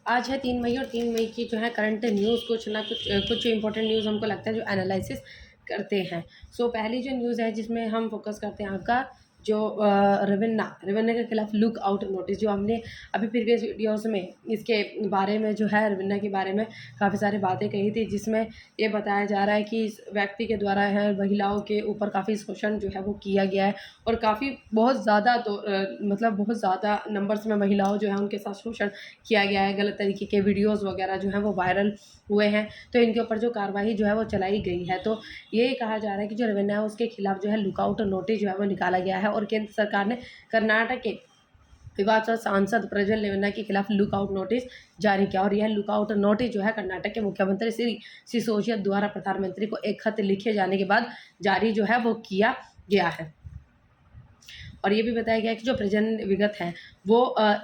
आज है 3 मई और 3 मई की जो है करंट न्यूज़ कुछ ना कुछ इंपॉर्टेंट न्यूज़ हमको लगता है जो एनालिसिस करते हैं। सो पहली जो न्यूज़ है जिसमें हम फोकस करते हैं आपका जो रविन्ना के खिलाफ लुक आउट नोटिस, जो हमने अभी प्रीवियस वीडियोस में इसके बारे में जो है रविन्ना के बारे में काफ़ी सारी बातें कही थी, जिसमें ये बताया जा रहा है कि इस व्यक्ति के द्वारा है महिलाओं के ऊपर काफ़ी शोषण जो है वो किया गया है और काफ़ी बहुत ज़्यादा तो मतलब बहुत ज़्यादा नंबर्स में महिलाओं जो है उनके साथ शोषण किया गया है। गलत तरीके के वीडियोस वगैरह जो हैं वो वायरल हुए हैं, तो इनके ऊपर जो कार्रवाई जो है वो चलाई गई है। तो ये कहा जा रहा है कि जो रविन्ना है उसके खिलाफ जो है लुकआउट नोटिस जो है वो निकाला गया है और केंद्र सरकार ने कर्नाटक के विवाद सांसद प्रज्वल रेवन्ना के खिलाफ लुकआउट नोटिस जारी किया। और यह लुकआउट नोटिस जो है कर्नाटक के मुख्यमंत्री श्री सिसोदिया द्वारा प्रधानमंत्री को एक खत लिखे जाने के बाद जारी जो है वो किया गया है। और ये भी बताया गया कि जो प्रजन विगत है वो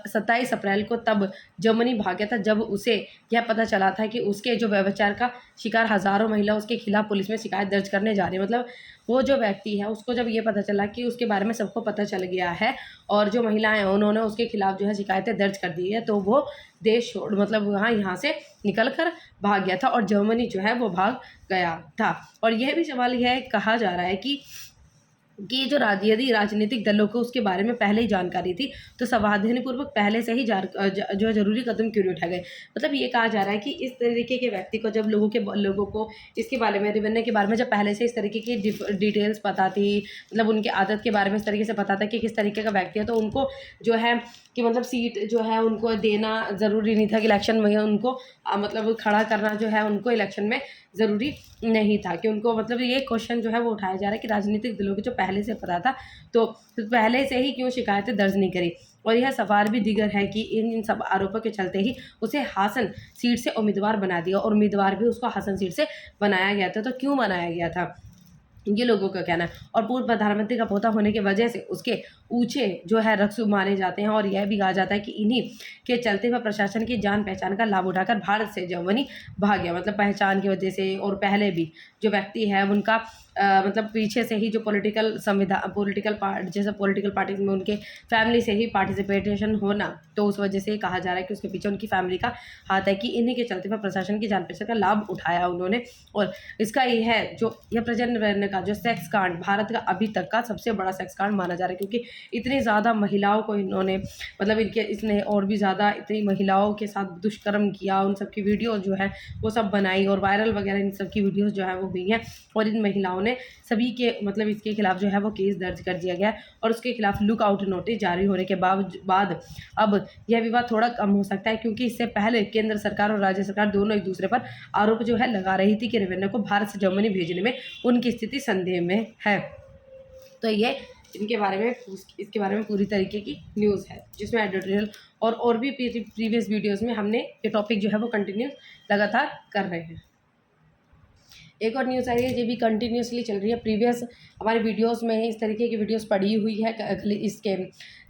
27 अप्रैल को तब जर्मनी भाग गया था, जब उसे यह पता चला था कि उसके जो व्यभिचार का शिकार हज़ारों महिला उसके खिलाफ पुलिस में शिकायत दर्ज करने जा रही है। मतलब वो जो व्यक्ति है उसको जब ये पता चला कि उसके बारे में सबको पता चल गया है और जो महिलाएं हैं उन्होंने उसके खिलाफ जो है शिकायतें दर्ज कर दी है, तो वो देश छोड़ मतलब यहाँ से निकल कर भाग गया था और जर्मनी जो है वो भाग गया था। और यह भी सवाल यह कहा जा रहा है कि जो यदि राजनीतिक दलों को उसके बारे में पहले ही जानकारी थी तो सावधानीपूर्वक पहले से ही जो ज़रूरी कदम क्यों नहीं उठाए गए। मतलब ये कहा जा रहा है कि इस तरीके के व्यक्ति को जब लोगों को इसके बारे में रविन्ना के बारे में जब पहले से इस तरीके की डिटेल्स पता थी, मतलब उनकी आदत के बारे में इस तरीके से पता था कि किस तरीके का व्यक्ति है, तो उनको जो है कि मतलब सीट जो है उनको देना ज़रूरी नहीं था कि इलेक्शन में उनको मतलब खड़ा करना जो है उनको इलेक्शन में ज़रूरी नहीं था कि उनको मतलब ये क्वेश्चन जो है वो उठाया जा रहा है कि राजनीतिक दलों को जो पहले से पता था तो पहले से ही क्यों शिकायतें दर्ज नहीं करी। और यह सवाल भी दिगर है कि इन सब आरोपों के चलते ही उसे हासन सीट से उम्मीदवार बना दिया और उम्मीदवार भी उसको हासन सीट से बनाया गया था। तो क्यों बनाया गया था ये लोगों का कहना है। और पूर्व प्रधानमंत्री का पोता होने की वजह से उसके ऊंचे जो है रक्स माने जाते हैं और यह भी कहा जाता है कि इन्हीं के चलते वह प्रशासन की जान पहचान का लाभ उठाकर भारत से जर्मनी भाग गया। मतलब पहचान की वजह से और पहले भी जो व्यक्ति है उनका मतलब पीछे से ही जो पॉलिटिकल पार्टीज में उनके फैमिली से ही पार्टिसिपेशन होना, तो उस वजह से कहा जा रहा है कि उसके पीछे उनकी फैमिली का हाथ है कि इन्हीं के चलते वह प्रशासन की जान पहचान का लाभ उठाया उन्होंने। और इसका ये है जो यह प्रजनन का जो सेक्स कांड भारत का अभी तक का सबसे बड़ा सेक्स कांड माना जा रहा है, क्योंकि इतनी ज़्यादा महिलाओं को इन्होंने मतलब इसने और भी ज़्यादा इतनी महिलाओं के साथ दुष्कर्म किया, उन सब की वीडियो जो है वो सब बनाई और वायरल वगैरह इन सब की वीडियोज़ जो है वो हुई हैं और इन महिलाओं ने सभी के मतलब इसके खिलाफ जो है वो केस दर्ज कर दिया गया और उसके खिलाफ लुक आउट नोटिस जारी होने के बाद अब यह विवाद थोड़ा कम हो सकता है, क्योंकि इससे पहले केंद्र सरकार और राज्य सरकार दोनों एक दूसरे पर आरोप जो है लगा रही थी कि रविन्ना को भारत से जर्मनी भेजने में उनकी स्थिति संदेह में है। तो ये इसके बारे में पूरी तरीके की न्यूज़ है, जिसमें एडिटोरियल और भी प्रीवियस वीडियोज़ में हमने ये टॉपिक जो है वो कंटिन्यू लगातार कर रहे हैं। एक और न्यूज़ आई है, ये भी कंटिन्यूसली चल रही है, प्रीवियस हमारे वीडियोस में इस तरीके की वीडियोस पड़ी हुई है इसके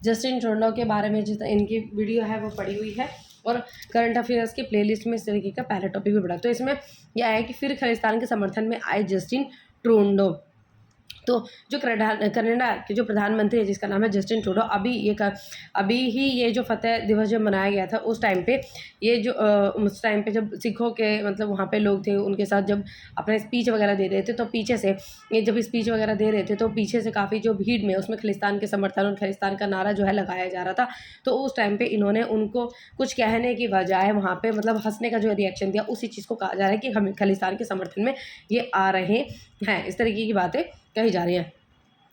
जस्टिन ट्रूडो के बारे में, जिस इनकी वीडियो है वो पड़ी हुई है और करंट अफेयर्स के प्लेलिस्ट में इस तरीके का पहला टॉपिक भी पड़ा। तो इसमें यह है कि फिर खालिस्तान के समर्थन में आए जस्टिन ट्रूडो। तो जो कनाडा के जो प्रधानमंत्री है जिसका नाम है जस्टिन ट्रूडो, अभी ही ये जो फतेह दिवस जब मनाया गया था उस टाइम पे ये जो उस टाइम पे जब सिखों के मतलब वहाँ पे लोग थे उनके साथ जब अपना स्पीच वगैरह दे रहे थे, तो पीछे से ये जब स्पीच वगैरह दे रहे थे तो पीछे से काफ़ी जो भीड़ में उसमें खालिस्तान के समर्थन और खालिस्तान का नारा जो है लगाया जा रहा था। तो उस टाइम पर इन्होंने उनको कुछ कहने की बजाय वहाँ पर मतलब हंसने का जो रिएक्शन दिया, उसी चीज़ को कहा जा रहा है कि हम खालिस्तान के समर्थन में ये आ रहे हैं, इस तरीके की बातें कही जा रही हैं।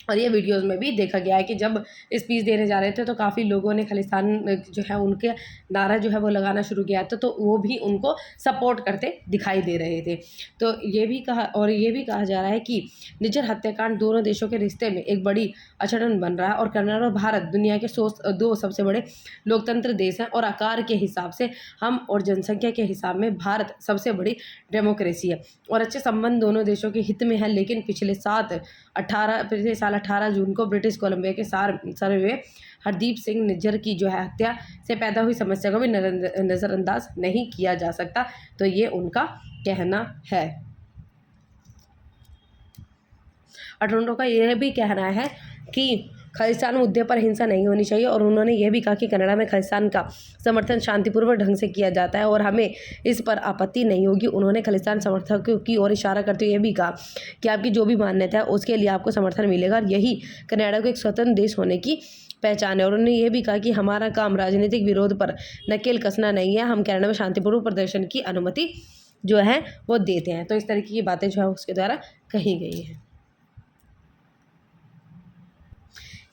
और ये वीडियोस में भी देखा गया है कि जब स्पीच देने जा रहे थे तो काफ़ी लोगों ने खालिस्तान जो है उनके नारा जो है वो लगाना शुरू किया था, तो वो भी उनको सपोर्ट करते दिखाई दे रहे थे। तो ये भी कहा जा रहा है कि निज्जर हत्याकांड दोनों देशों के रिश्ते में एक बड़ी अड़चन बन रहा है और कनाडा और भारत दुनिया के दो सबसे बड़े लोकतंत्र देश हैं और आकार के हिसाब से हम और जनसंख्या के हिसाब में भारत सबसे बड़ी डेमोक्रेसी है और अच्छे संबंध दोनों देशों के हित में है। लेकिन पिछले साल 18 जून को ब्रिटिश कोलंबिया के सर्वे हरदीप सिंह निज्जर की जो है हत्या से पैदा हुई समस्या को भी नज़रअंदाज नहीं किया जा सकता। तो ये उनका कहना है। ट्रूडो का यह भी कहना है कि खालिस्तान मुद्दे पर हिंसा नहीं होनी चाहिए और उन्होंने ये भी कहा कि कनाडा में खालिस्तान का समर्थन शांतिपूर्वक ढंग से किया जाता है और हमें इस पर आपत्ति नहीं होगी। उन्होंने खालिस्तान समर्थकों की ओर इशारा करते हुए ये भी कहा कि आपकी जो भी मान्यता है उसके लिए आपको समर्थन मिलेगा और यही कनाडा को एक स्वतंत्र देश होने की पहचान है। और उन्होंने ये भी कहा कि हमारा काम राजनीतिक विरोध पर नकेल कसना नहीं है, हम कनाडा में शांतिपूर्वक प्रदर्शन की अनुमति जो है वो देते हैं। तो इस तरीके की बातें जो है उसके द्वारा कही गई हैं।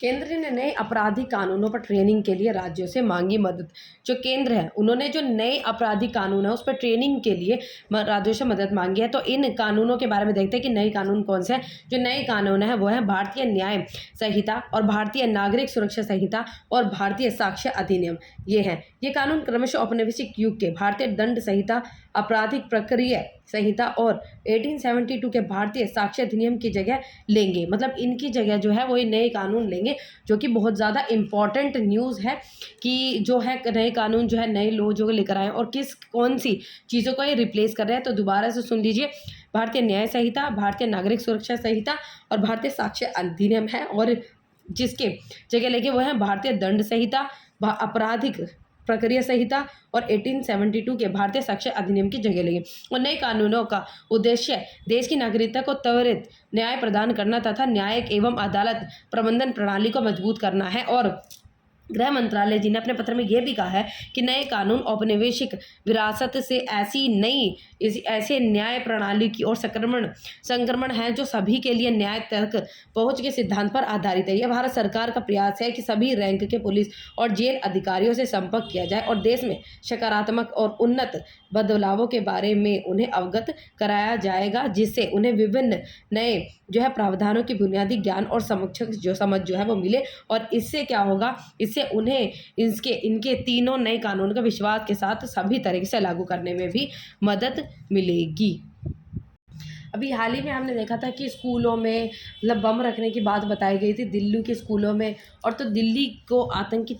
केंद्र ने नए आपराधिक कानूनों पर ट्रेनिंग के लिए राज्यों से मांगी मदद। जो केंद्र है उन्होंने जो नए आपराधिक कानून है उस पर ट्रेनिंग के लिए राज्यों से मदद मांगी है। तो इन कानूनों के बारे में देखते हैं कि नए कानून कौन से हैं। जो नए कानून है वो है भारतीय न्याय संहिता और भारतीय नागरिक सुरक्षा संहिता और भारतीय साक्ष्य अधिनियम। ये कानून क्रमशः औपनिवेशिक युग के भारतीय दंड संहिता, आपराधिक प्रक्रिया संहिता और 1872 के भारतीय साक्ष्य अधिनियम की जगह लेंगे। मतलब इनकी जगह जो है वो ये नए कानून लेंगे, जो कि बहुत ज़्यादा इम्पॉर्टेंट न्यूज़ है कि जो है नए कानून जो है नए लॉ जो लेकर आए और कौन सी चीज़ों को ये रिप्लेस कर रहे हैं। तो दोबारा से सुन लीजिए, भारतीय न्याय संहिता, भारतीय नागरिक सुरक्षा संहिता और भारतीय साक्ष्य अधिनियम है और जिसके जगह लेंगे वो है भारतीय दंड संहिता, आपराधिक प्रक्रिया संहिता और 1872 के भारतीय साक्ष्य अधिनियम की जगह लेंगे। और नए कानूनों का उद्देश्य देश की नागरिकता को त्वरित न्याय प्रदान करना तथा न्यायिक एवं अदालत प्रबंधन प्रणाली को मजबूत करना है। और गृह मंत्रालय जी ने अपने पत्र में यह भी कहा है कि नए कानून औपनिवेशिक विरासत से ऐसे न्याय प्रणाली की ओर संक्रमण है जो सभी के लिए न्याय तक पहुंच के सिद्धांत पर आधारित है। यह भारत सरकार का प्रयास है कि सभी रैंक के पुलिस और जेल अधिकारियों से संपर्क किया जाए और देश में सकारात्मक और उन्नत बदलावों के बारे में उन्हें अवगत कराया जाएगा, जिससे उन्हें विभिन्न नए जो है प्रावधानों की बुनियादी ज्ञान और समझ जो है वो मिले। और इससे क्या होगा, इससे उन्हें इनके तीनों नए कानून का विश्वास के साथ सभी तरीके से लागू करने में भी मदद मिलेगी। अभी हाल ही में हमने देखा था कि स्कूलों में मतलब बम रखने की बात बताई गई थी दिल्ली के स्कूलों में, और तो दिल्ली को आतंकी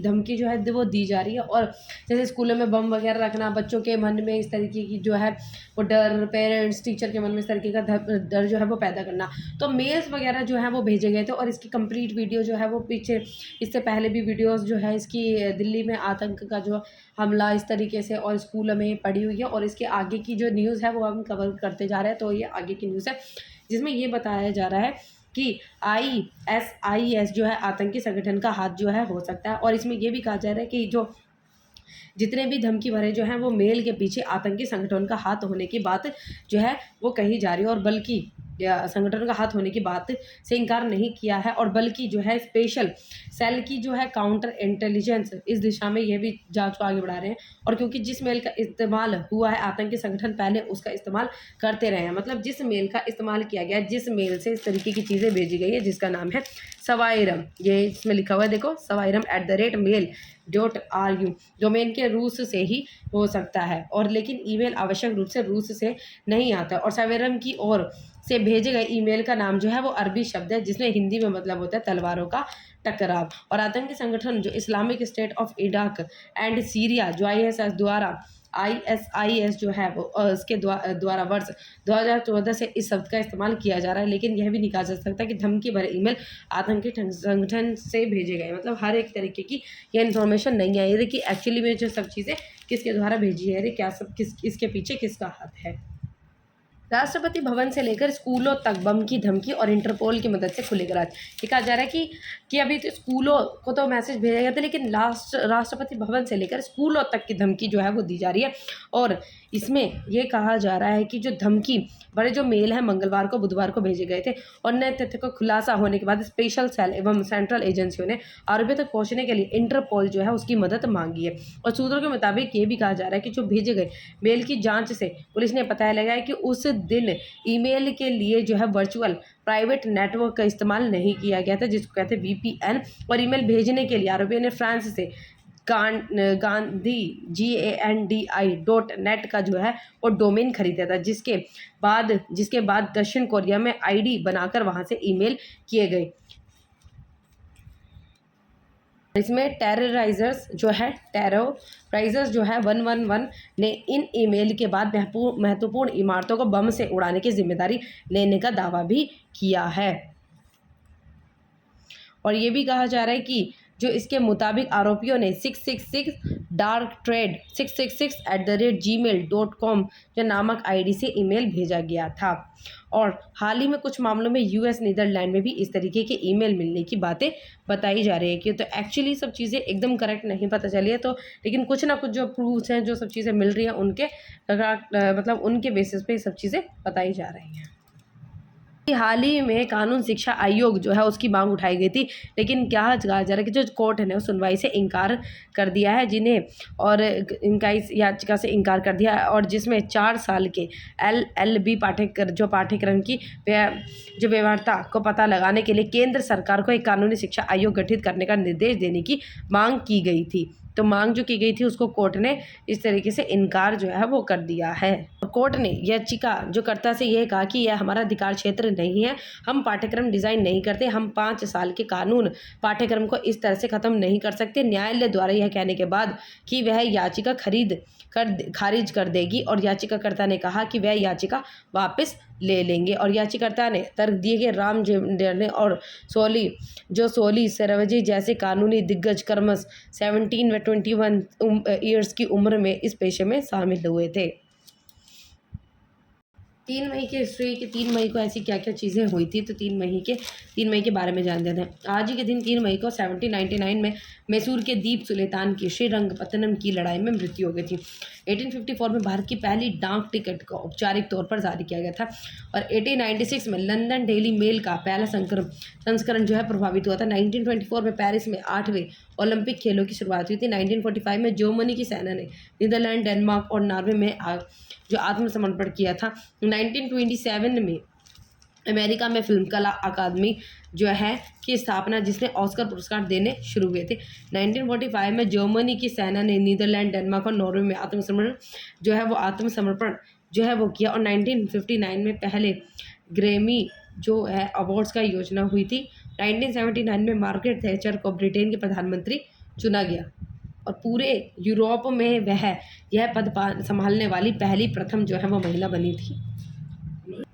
धमकी जो है वो दी जा रही है। और जैसे स्कूलों में बम वगैरह रखना, बच्चों के मन में इस तरीके की जो है वो डर, पेरेंट्स टीचर के मन में इस तरीके का डर जो है वो पैदा करना। तो मेल्स वगैरह जो है वो भेजे गए थे और इसकी कंप्लीट वीडियो जो है वो पीछे इससे पहले भी वीडियोज़ जो है इसकी दिल्ली में आतंक का जो हमला इस तरीके से और स्कूलों में पड़ी हुई है। और इसके आगे की जो न्यूज़ है वो हम कवर करते जा रहे हैं। तो ये आगे की न्यूज़ है जिसमें ये बताया जा रहा है कि ISIS जो है आतंकी संगठन का हाथ जो है हो सकता है। और इसमें ये भी कहा जा रहा है कि जो जितने भी धमकी भरे जो हैं वो मेल के पीछे आतंकी संगठन का हाथ होने की बात जो है वो कही जा रही है। और बल्कि संगठन का हाथ होने की बात से इनकार नहीं किया है, और बल्कि जो है स्पेशल सेल की जो है काउंटर इंटेलिजेंस इस दिशा में ये भी जांच को आगे बढ़ा रहे हैं। और क्योंकि जिस मेल का इस्तेमाल हुआ है आतंकी संगठन पहले उसका इस्तेमाल करते रहे हैं, मतलब जिस मेल का इस्तेमाल किया गया, जिस मेल से इस तरीके की चीज़ें भेजी गई है जिसका नाम है सवाईरम, ये इसमें लिखा हुआ है देखो, savayiram@mail.ru डोमेन के रूस से ही हो सकता है, और लेकिन ईमेल आवश्यक रूप से रूस से नहीं आता। और सवाईरम की ओर से भेजे गए ईमेल का नाम जो है वो अरबी शब्द है जिसमें हिंदी में मतलब होता है तलवारों का टकराव। और आतंकी संगठन जो Islamic state of Iraq and Syria जो ISIS जो है वो इसके द्वारा वर्ष 2014 से इस शब्द का इस्तेमाल किया जा रहा है। लेकिन यह भी नहीं कहा जा सकता कि धमकी भरे ईमेल आतंकी संगठन से भेजे गए, मतलब हर एक तरीके की यह इन्फॉर्मेशन नहीं आई है कि एक्चुअली में जो सब चीज़ें किसके द्वारा भेजी है, क्या सब इसके पीछे किसका हाथ है। राष्ट्रपति भवन से लेकर स्कूलों तक बम की धमकी और इंटरपोल की मदद से खुलेगा राज। ये कहा जा रहा है कि अभी तो स्कूलों को तो मैसेज भेजा गया था, लेकिन राष्ट्रपति भवन से लेकर स्कूलों तक की धमकी जो है वो दी जा रही है। और इसमें ये कहा जा रहा है कि जो धमकी बड़े जो मेल हैं मंगलवार को बुधवार को भेजे गए थे, और नए तथ्य को खुलासा होने के बाद स्पेशल सेल एवं सेंट्रल एजेंसियों ने आरोपियों तक पहुंचने के लिए इंटरपोल जो है उसकी मदद मांगी है। और सूत्रों के मुताबिक ये भी कहा जा रहा है कि जो भेजे गए मेल की जांच से पुलिस ने पता लगाया है कि उस दिन ईमेल के लिए जो है वर्चुअल प्राइवेट नेटवर्क का इस्तेमाल नहीं किया गया था, जिसको कहते हैं VPN। और ईमेल भेजने के लिए आरोपियों ने फ्रांस से गांधी GANDI.net का जो है वो डोमेन खरीदा था, जिसके बाद दक्षिण कोरिया में ID बनाकर वहां से ईमेल किए गए। इसमें टेरराइजर्स जो है 111 ने इन ईमेल के बाद महत्वपूर्ण इमारतों को बम से उड़ाने की जिम्मेदारी लेने का दावा भी किया है। और ये भी कहा जा रहा है कि जो इसके मुताबिक आरोपियों ने 666 डार्क ट्रेड 666@gmail.com जो नामक आईडी से ईमेल भेजा गया था। और हाल ही में कुछ मामलों में यूएस नीदरलैंड में भी इस तरीके के ईमेल मिलने की बातें बताई जा रही है कि तो एक्चुअली सब चीज़ें एकदम करेक्ट नहीं पता चली है, तो लेकिन कुछ ना कुछ जो प्रूफ्स हैं, जो सब चीज़ें मिल रही हैं उनके मतलब उनके बेसिस पे सब चीज़ें बताई जा रही हैं। हाल ही में कानून शिक्षा आयोग जो है उसकी मांग उठाई गई थी, लेकिन क्या कहा जा रहा है कि जो कोर्ट ने सुनवाई से इनकार कर दिया है जिन्हें, और इनका इस याचिका से इनकार कर दिया है, और जिसमें 4 साल के LLB पाठ्यक्रम की जो व्यवहार्यता को पता लगाने के लिए केंद्र सरकार को एक कानूनी शिक्षा आयोग गठित करने का निर्देश देने की मांग की गई थी। तो मांग जो की गई थी उसको कोर्ट ने इस तरीके से इनकार जो है वो कर दिया है। कोर्ट ने याचिका जो कर्ता से यह कहा कि यह हमारा अधिकार क्षेत्र नहीं है, हम पाठ्यक्रम डिज़ाइन नहीं करते, हम 5 साल के कानून पाठ्यक्रम को इस तरह से ख़त्म नहीं कर सकते। न्यायालय द्वारा यह कहने के बाद कि वह याचिका खारिज कर देगी, और याचिकाकर्ता ने कहा कि वह याचिका वापस ले लेंगे। और याचिकाकर्ता ने तर्क दिए कि राम जेठमलानी और सोली सेरावजी जैसे कानूनी दिग्गज क्रमश 17 व 21 ईयर्स की उम्र में इस पेशे में शामिल हुए थे। 3 मई की हिस्ट्री कि 3 मई को ऐसी क्या क्या चीज़ें हुई थी, तो 3 मई के बारे में जान लेते हैं। आज ही के दिन 3 मई को 1799 में मैसूर के दीप सुल्तान की श्रीरंगपत्तनम की लड़ाई में मृत्यु हो गई थी। 1854 में भारत की पहली डाक टिकट को औपचारिक तौर पर जारी किया गया था, और 1896 में लंदन डेली मेल का पहला संस्करण जो है प्रभावित हुआ था। 1924 में पेरिस में 8वें ओलंपिक खेलों की शुरुआत हुई थी। 1945 में जर्मनी की सेना ने नीदरलैंड, डेनमार्क और नॉर्वे में जो आत्मसमर्पण किया था। 1927 में अमेरिका में फिल्म कला अकादमी जो है की स्थापना, जिसने ऑस्कर पुरस्कार देने शुरू हुए थे। 1945 में जर्मनी की सेना ने नीदरलैंड, डेनमार्क और नॉर्वे में आत्मसमर्पण जो है वो किया। और 1959 में पहले ग्रैमी जो है अवार्ड्स का योजना हुई थी। 1979 में मार्garet थैचर को ब्रिटेन के प्रधानमंत्री चुना गया, और पूरे यूरोप में यह पद संभालने वाली पहली प्रथम जो है वो महिला बनी थी।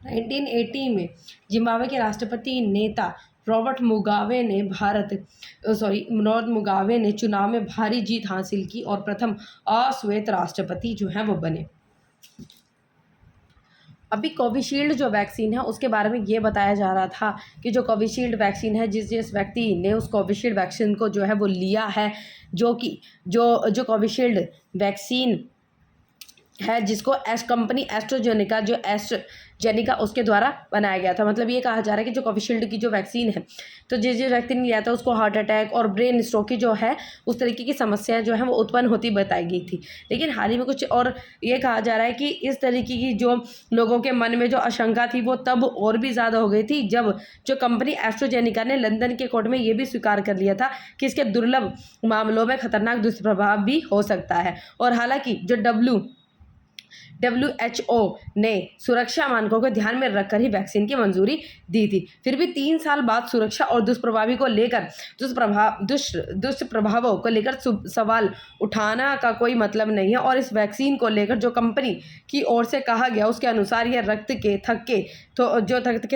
1980 में जिम्बाब्वे के राष्ट्रपति नेता रॉबर्ट मुगाबे ने चुनाव में भारी जीत हासिल की और प्रथम अश्वेत राष्ट्रपति जो है वो बने। अभी कोविशील्ड जो वैक्सीन है उसके बारे में ये बताया जा रहा था कि जो कोविशील्ड वैक्सीन है, जिस व्यक्ति ने उस कोविशील्ड वैक्सीन को जो है वो लिया है, जो कोविशील्ड वैक्सीन है जिसको कंपनी एस्ट्राजेनेका उसके द्वारा बनाया गया था। मतलब ये कहा जा रहा है कि जो कोविशील्ड की जो वैक्सीन है, तो जिस व्यक्ति ने लिया था उसको हार्ट अटैक और ब्रेन स्ट्रोक की जो है उस तरीके की समस्याएं जो है वो उत्पन्न होती बताई गई थी। लेकिन हाल ही में कुछ और ये कहा जा रहा है कि इस तरीके की जो लोगों के मन में जो आशंका थी वो तब और भी ज़्यादा हो गई थी जब जो कंपनी एस्ट्राजेनेका ने लंदन के कोर्ट में ये भी स्वीकार कर लिया था कि इसके दुर्लभ मामलों में खतरनाक दुष्प्रभाव भी हो सकता है। और हालांकि जो WHO ने सुरक्षा मानकों को ध्यान में रखकर ही वैक्सीन की मंजूरी दी थी। फिर भी 3 साल बाद सुरक्षा और दुष्प्रभावों को लेकर सवाल उठाना का कोई मतलब नहीं है। और इस वैक्सीन को लेकर जो कंपनी की ओर से कहा गया उसके अनुसार यह रक्त के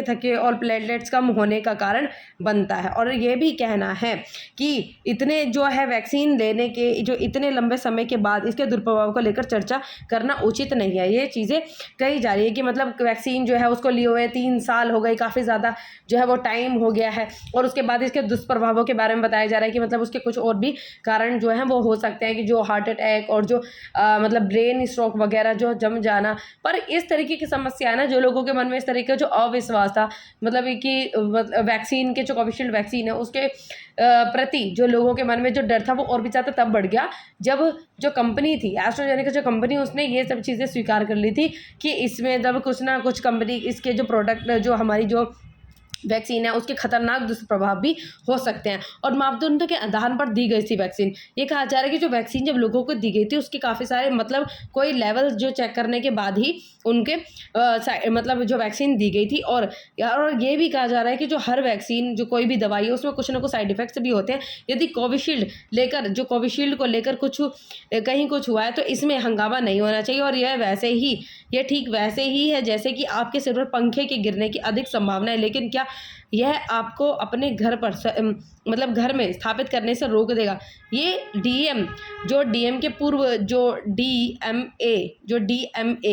थक्के और प्लेटलेट्स कम होने का कारण बनता है। और ये भी कहना है कि इतने जो है वैक्सीन लेने के जो इतने लंबे समय के बाद इसके दुष्प्रभाव को लेकर चर्चा करना उचित नहीं है। ये चीज़ें कही जा रही है कि मतलब वैक्सीन जो है उसको लिए हुए 3 साल हो गए, काफ़ी ज़्यादा जो है वो टाइम हो गया है, और उसके बाद इसके दुष्प्रभावों के बारे में बताया जा रहा है कि मतलब उसके कुछ और भी कारण जो हैं वो हो सकते हैं कि जो हार्ट अटैक और जो मतलब ब्रेन स्ट्रोक वगैरह जो जम जाना। पर इस तरीके की समस्या है ना, जो लोगों के मन में इस तरीके का जो अविश्वास था, मतलब कि वैक्सीन के जो कोविशील्ड वैक्सीन है उसके प्रति जो लोगों के मन में जो डर था वो और भी ज़्यादा तब बढ़ गया जब जो कंपनी थी एस्ट्राजेनेका जो कंपनी उसने ये सब चीज़ें स्वीकार कर ली थी कि इसमें जब कुछ ना कुछ कंपनी इसके जो प्रोडक्ट जो हमारी जो वैक्सीन है उसके खतरनाक दुष्प्रभाव भी हो सकते हैं, और मापदंडों के आधार पर दी गई थी वैक्सीन। ये कहा जा रहा है कि जो वैक्सीन जब लोगों को दी गई थी उसके काफ़ी सारे मतलब कोई लेवल जो चेक करने के बाद ही उनके मतलब जो वैक्सीन दी गई थी। और ये भी कहा जा रहा है कि जो हर वैक्सीन जो कोई भी दवाई है उसमें कुछ ना कुछ साइड इफेक्ट्स भी होते हैं। यदि कोविशील्ड को लेकर कहीं कुछ हुआ है तो इसमें हंगामा नहीं होना चाहिए, और यह ठीक वैसे ही है जैसे कि आपके सिर पर पंखे के गिरने की अधिक संभावना है, लेकिन क्या यह आपको अपने घर पर मतलब घर में स्थापित करने से रोक देगा। ये डीएम के पूर्व जो डीएमए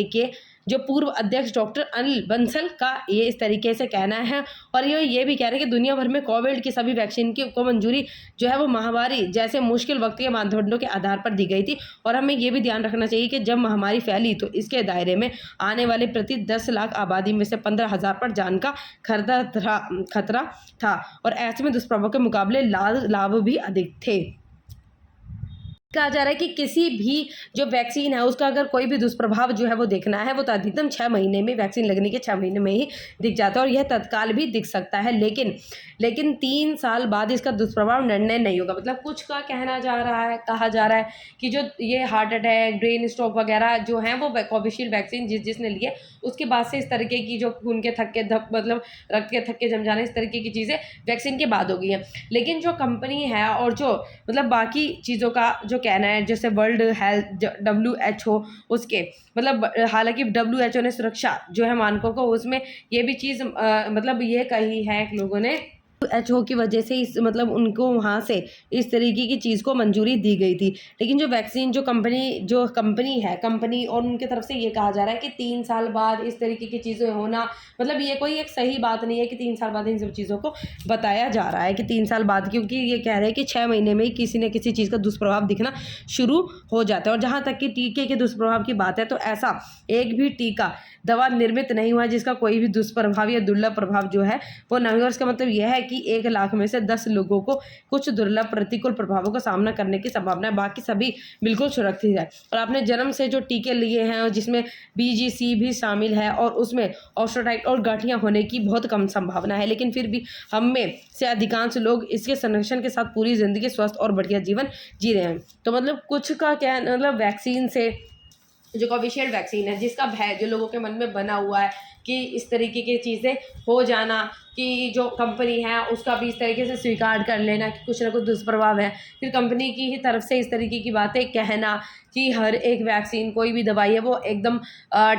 के जो पूर्व अध्यक्ष डॉक्टर अनिल बंसल का ये इस तरीके से कहना है। और ये भी कह रहे हैं कि दुनिया भर में कोविड की सभी वैक्सीन को मंजूरी जो है वो महामारी जैसे मुश्किल वक्त के मानदंडों के आधार पर दी गई थी। और हमें ये भी ध्यान रखना चाहिए कि जब महामारी फैली तो इसके दायरे में आने वाले प्रति 10 लाख आबादी में से 15,000 पर जान का खतरा था और ऐसे में दुष्प्रभाव के मुकाबले लाभ भी अधिक थे। कहा जा रहा है कि किसी भी जो वैक्सीन है उसका अगर कोई भी दुष्प्रभाव जो है वो देखना है वो तो अधिकतम 6 महीने में, वैक्सीन लगने के 6 महीने में ही दिख जाता है और यह तत्काल भी दिख सकता है। लेकिन 3 साल बाद इसका दुष्प्रभाव निर्णय नहीं होगा। मतलब कुछ का कहा जा रहा है कि जो ये हार्ट अटैक, ब्रेन स्ट्रोक वगैरह जो हैं वो कोविशील्ड वैक्सीन जिसने ली है उसके बाद से इस तरीके की जो खून के थक्के मतलब रक्त के थक्के जम जाने, इस तरीके की चीज़ें वैक्सीन के बाद हो गई हैं। लेकिन जो कंपनी है और जो मतलब बाकी चीज़ों का जो कहना है, जैसे वर्ल्ड हेल्थ WHO उसके मतलब हालांकि WHO ने सुरक्षा जो है मानकों को उसमें ये भी चीज़ मतलब ये कही है लोगों ने WHO की वजह से इस मतलब उनको वहाँ से इस तरीके की चीज़ को मंजूरी दी गई थी। लेकिन जो वैक्सीन जो कंपनी और उनके तरफ से ये कहा जा रहा है कि 3 साल बाद इस तरीके की चीज़ें होना मतलब ये कोई एक सही बात नहीं है कि 3 साल बाद इन सब चीज़ों को बताया जा रहा है कि 3 साल बाद, क्योंकि ये कह रहे हैं कि 6 महीने में ही किसी न किसी चीज़ का दुष्प्रभाव दिखना शुरू हो जाता है। और जहाँ तक कि टीके के दुष्प्रभाव की बात है तो ऐसा एक भी टीका दवा निर्मित नहीं हुआ जिसका कोई भी दुष्प्रभाव या दुर्लभ प्रभाव जो है वो नहीं हुआ। इसका मतलब यह है कि 1 लाख में से 10 लोगों को कुछ दुर्लभ प्रतिकूल प्रभावों का सामना करने की संभावना है, बाकी सभी बिल्कुल सुरक्षित है। और आपने जन्म से जो टीके लिए हैं जिसमें BGC भी शामिल है और उसमें ऑस्ट्रोटाइट और गठिया होने की बहुत कम संभावना है, लेकिन फिर भी हम में से अधिकांश लोग इसके संरक्षण के साथ पूरी जिंदगी स्वस्थ और बढ़िया जीवन जी रहे हैं। तो मतलब कुछ का क्या मतलब वैक्सीन से जो कोविशील्ड वैक्सीन है जिसका भय जो लोगों के मन में बना हुआ है कि इस तरीके की चीज़ें हो जाना, कि जो कंपनी है उसका भी इस तरीके से स्वीकार कर लेना कि कुछ ना कुछ दुष्प्रभाव है, फिर कंपनी की ही तरफ से इस तरीके की बातें कहना कि हर एक वैक्सीन कोई भी दवाई है वो एकदम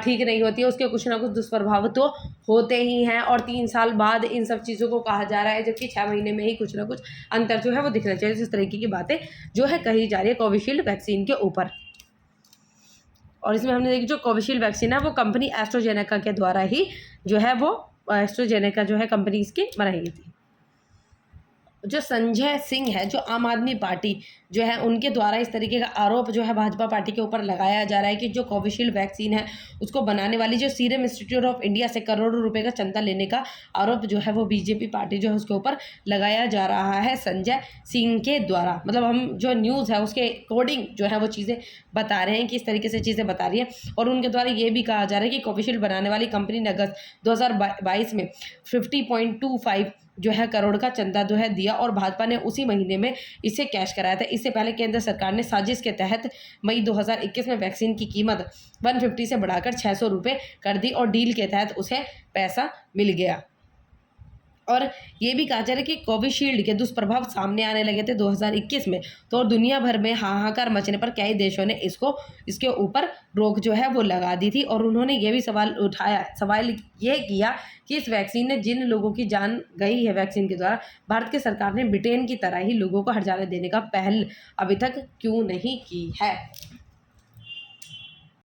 ठीक नहीं होती है, उसके कुछ ना कुछ दुष्प्रभाव तो होते ही हैं। और 3 साल बाद इन सब चीज़ों को कहा जा रहा है जबकि 6 महीने में ही कुछ ना कुछ अंतर जो है वो दिखना चाहिए। इस तरीके की बातें जो है कही जा रही है कोविशील्ड वैक्सीन के ऊपर। और इसमें हमने देखी जो कोविशील्ड वैक्सीन है वो कंपनी एस्ट्राजेनेका के द्वारा ही जो है वो एस्ट्राजेनेका जो है कंपनी इसकी बनाई गई थी। जो संजय सिंह है जो आम आदमी पार्टी जो है उनके द्वारा इस तरीके का आरोप जो है भाजपा पार्टी के ऊपर लगाया जा रहा है कि जो कोविशील्ड वैक्सीन है उसको बनाने वाली जो सीरम इंस्टीट्यूट ऑफ इंडिया से करोड़ों रुपए का चंदा लेने का आरोप जो है वो बीजेपी पार्टी जो है उसके ऊपर लगाया जा रहा है संजय सिंह के द्वारा। मतलब हम जो न्यूज़ है उसके अकॉर्डिंग जो है वो चीज़ें बता रहे हैं कि इस तरीके से चीज़ें बता रही है। और उनके द्वारा ये भी कहा जा रहा है कि कोविशील्ड बनाने वाली कंपनी ने अगस्त 2022 में 50.25 जो है करोड़ का चंदा जो है दिया और भाजपा ने उसी महीने में इसे कैश कराया था। इससे पहले केंद्र सरकार ने साजिश के तहत मई 2021 में वैक्सीन की कीमत 150 से बढ़ाकर 600 रुपये कर दी और डील के तहत उसे पैसा मिल गया। और ये भी कहा जा रहा है कि कोविशील्ड के दुष्प्रभाव सामने आने लगे थे 2021 में, तो दुनिया भर में हाहाकार मचने पर कई देशों ने इसके ऊपर रोक जो है वो लगा दी थी। और उन्होंने ये भी सवाल ये किया कि इस वैक्सीन ने जिन लोगों की जान गई है वैक्सीन के द्वारा, भारत की सरकार ने ब्रिटेन की तरह ही लोगों को हर्जाना देने का पहल अभी तक क्यों नहीं की है।